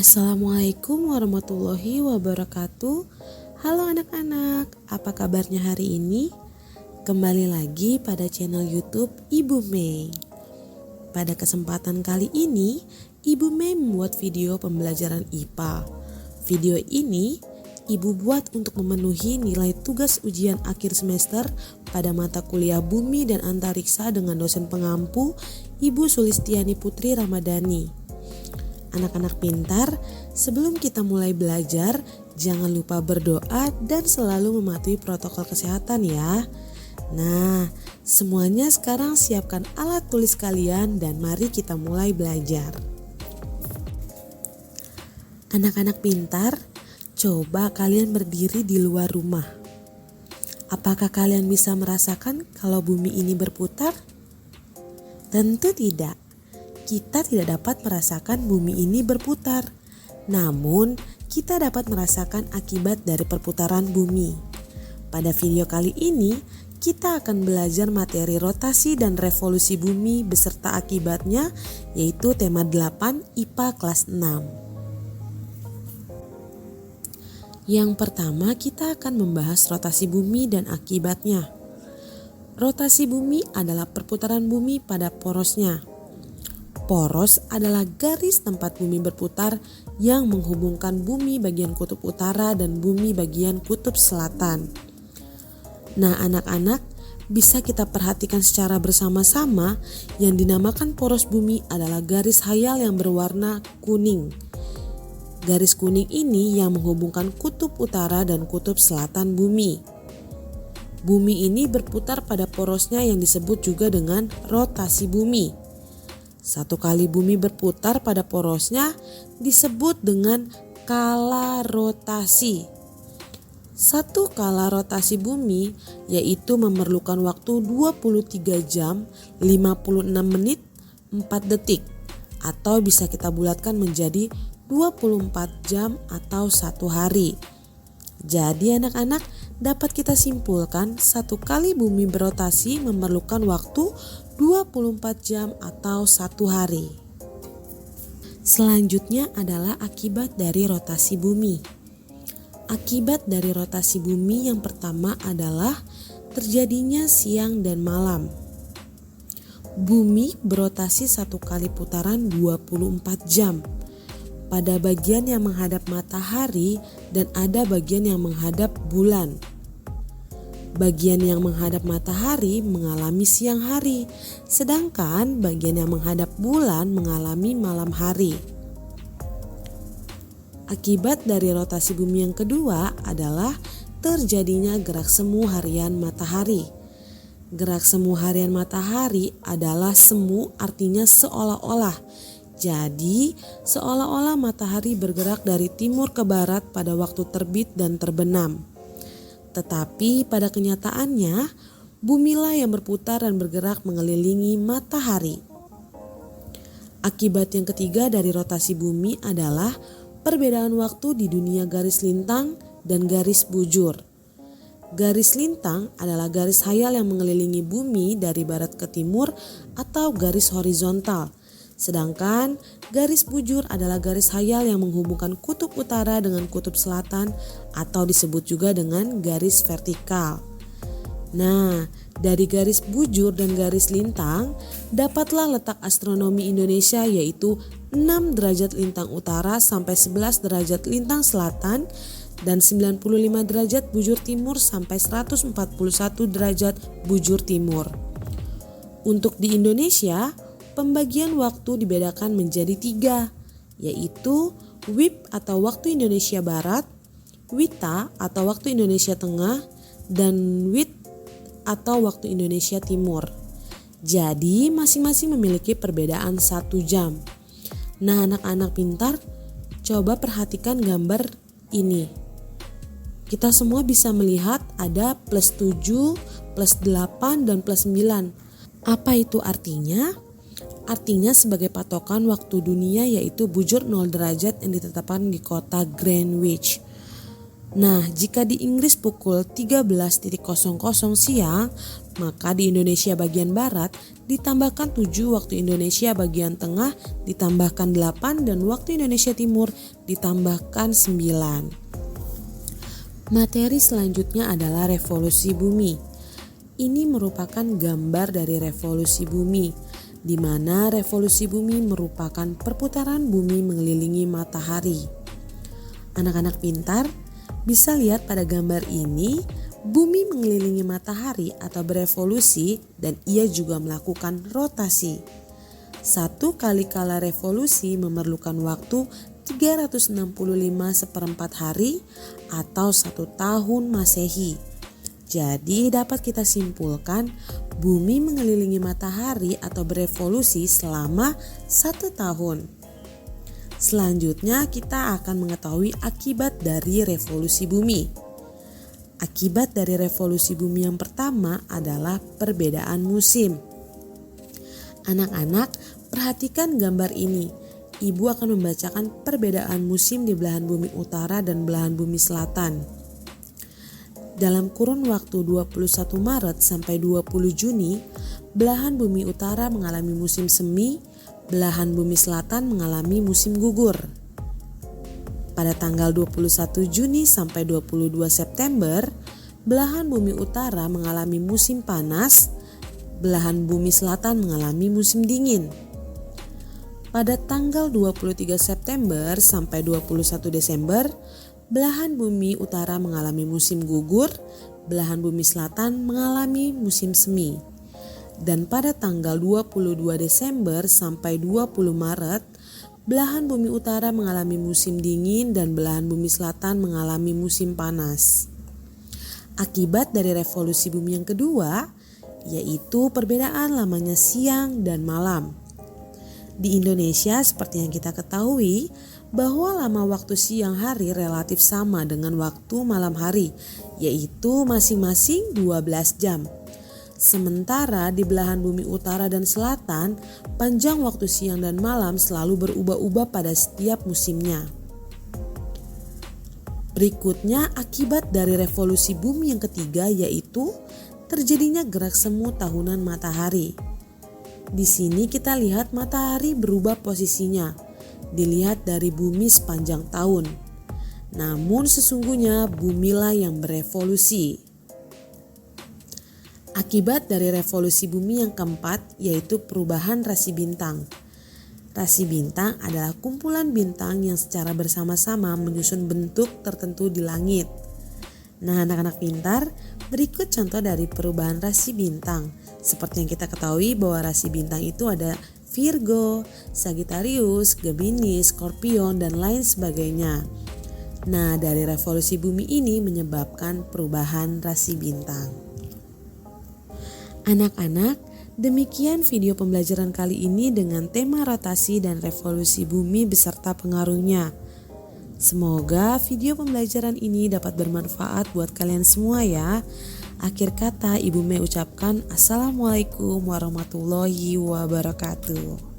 Assalamualaikum warahmatullahi wabarakatuh. Halo anak-anak, apa kabarnya hari ini? Kembali lagi pada channel YouTube Ibu Mei. Pada kesempatan kali ini, Ibu Mei membuat video pembelajaran IPA. Video ini Ibu buat untuk memenuhi nilai tugas ujian akhir semester pada mata kuliah Bumi dan Antariksa dengan dosen pengampu Ibu Sulistiani Putri Ramadhani. Anak-anak pintar, sebelum kita mulai belajar, jangan lupa berdoa dan selalu mematuhi protokol kesehatan ya. Nah, semuanya sekarang siapkan alat tulis kalian dan mari kita mulai belajar. Anak-anak pintar, coba kalian berdiri di luar rumah. Apakah kalian bisa merasakan kalau bumi ini berputar? Tentu tidak. Kita tidak dapat merasakan bumi ini berputar. Namun, kita dapat merasakan akibat dari perputaran bumi. Pada video kali ini, kita akan belajar materi rotasi dan revolusi bumi beserta akibatnya, yaitu tema 8 IPA kelas 6. Yang pertama, kita akan membahas rotasi bumi dan akibatnya. Rotasi bumi adalah perputaran bumi pada porosnya. Poros adalah garis tempat bumi berputar yang menghubungkan bumi bagian kutub utara dan bumi bagian kutub selatan. Nah anak-anak, bisa kita perhatikan secara bersama-sama yang dinamakan poros bumi adalah garis hayal yang berwarna kuning. Garis kuning ini yang menghubungkan kutub utara dan kutub selatan bumi. Bumi ini berputar pada porosnya yang disebut juga dengan rotasi bumi. Satu kali bumi berputar pada porosnya disebut dengan kala rotasi. Satu kala rotasi bumi yaitu memerlukan waktu 23 jam 56 menit 4 detik atau bisa kita bulatkan menjadi 24 jam atau 1 hari. Jadi anak-anak, dapat kita simpulkan satu kali bumi berotasi memerlukan waktu 24 jam atau 1 hari. Selanjutnya adalah akibat dari rotasi bumi. Akibat dari rotasi bumi yang pertama adalah terjadinya siang dan malam. Bumi berotasi satu kali putaran 24 jam. Pada bagian yang menghadap matahari dan ada bagian yang menghadap bulan. Bagian yang menghadap matahari mengalami siang hari, sedangkan bagian yang menghadap bulan mengalami malam hari. Akibat dari rotasi bumi yang kedua adalah terjadinya gerak semu harian matahari. Gerak semu harian matahari adalah semu, artinya seolah-olah. Jadi, seolah-olah matahari bergerak dari timur ke barat pada waktu terbit dan terbenam. Tetapi pada kenyataannya, bumilah yang berputar dan bergerak mengelilingi matahari. Akibat yang ketiga dari rotasi bumi adalah perbedaan waktu di dunia garis lintang dan garis bujur. Garis lintang adalah garis hayal yang mengelilingi bumi dari barat ke timur atau garis horizontal. Sedangkan garis bujur adalah garis hayal yang menghubungkan kutub utara dengan kutub selatan atau disebut juga dengan garis vertikal. Nah, dari garis bujur dan garis lintang dapatlah letak astronomi Indonesia yaitu 6 derajat lintang utara sampai 11 derajat lintang selatan dan 95 derajat bujur timur sampai 141 derajat bujur timur. Untuk di Indonesia, pembagian waktu dibedakan menjadi 3, yaitu WIB atau waktu Indonesia Barat, WITA atau waktu Indonesia Tengah, dan WIT atau waktu Indonesia Timur. Jadi masing-masing memiliki perbedaan 1 jam. Nah anak-anak pintar, coba perhatikan gambar ini. Kita semua bisa melihat ada plus 7, plus 8, dan plus 9. Apa itu artinya? Artinya sebagai patokan waktu dunia yaitu bujur 0 derajat yang ditetapkan di kota Greenwich. Nah, jika di Inggris pukul 13.00 siang, maka di Indonesia bagian Barat ditambahkan 7, waktu Indonesia bagian Tengah ditambahkan 8, dan waktu Indonesia Timur ditambahkan 9. Materi selanjutnya adalah revolusi bumi. Ini merupakan gambar dari revolusi bumi, di mana revolusi bumi merupakan perputaran bumi mengelilingi matahari. Anak-anak pintar bisa lihat pada gambar ini, bumi mengelilingi matahari atau berevolusi dan ia juga melakukan rotasi. Satu kali kala revolusi memerlukan waktu 365 hari atau 1 tahun Masehi. Jadi dapat kita simpulkan bumi mengelilingi matahari atau berevolusi selama 1 tahun. Selanjutnya kita akan mengetahui akibat dari revolusi bumi. Akibat dari revolusi bumi yang pertama adalah perbedaan musim. Anak-anak, perhatikan gambar ini. Ibu akan membacakan perbedaan musim di belahan bumi utara dan belahan bumi selatan. Dalam kurun waktu 21 Maret sampai 20 Juni, belahan bumi utara mengalami musim semi, belahan bumi selatan mengalami musim gugur. Pada tanggal 21 Juni sampai 22 September, belahan bumi utara mengalami musim panas, belahan bumi selatan mengalami musim dingin. Pada tanggal 23 September sampai 21 Desember, belahan bumi utara mengalami musim gugur, belahan bumi selatan mengalami musim semi. Dan pada tanggal 22 Desember sampai 20 Maret, belahan bumi utara mengalami musim dingin dan belahan bumi selatan mengalami musim panas. Akibat dari revolusi bumi yang kedua, yaitu perbedaan lamanya siang dan malam. Di Indonesia seperti yang kita ketahui bahwa lama waktu siang hari relatif sama dengan waktu malam hari, yaitu masing-masing 12 jam. Sementara di belahan bumi utara dan selatan, panjang waktu siang dan malam selalu berubah-ubah pada setiap musimnya. Berikutnya akibat dari revolusi bumi yang ketiga, yaitu terjadinya gerak semu tahunan matahari. Di sini kita lihat matahari berubah posisinya, dilihat dari bumi sepanjang tahun. Namun sesungguhnya bumilah yang berevolusi. Akibat dari revolusi bumi yang keempat, yaitu perubahan rasi bintang. Rasi bintang adalah kumpulan bintang yang secara bersama-sama menyusun bentuk tertentu di langit. Nah, anak-anak pintar, berikut contoh dari perubahan rasi bintang. Seperti yang kita ketahui bahwa rasi bintang itu ada Virgo, Sagittarius, Gemini, Scorpion, dan lain sebagainya. Nah, dari revolusi bumi ini menyebabkan perubahan rasi bintang. Anak-anak, demikian video pembelajaran kali ini dengan tema rotasi dan revolusi bumi beserta pengaruhnya. Semoga video pembelajaran ini dapat bermanfaat buat kalian semua ya. Akhir kata, Ibu Mei ucapkan Assalamualaikum warahmatullahi wabarakatuh.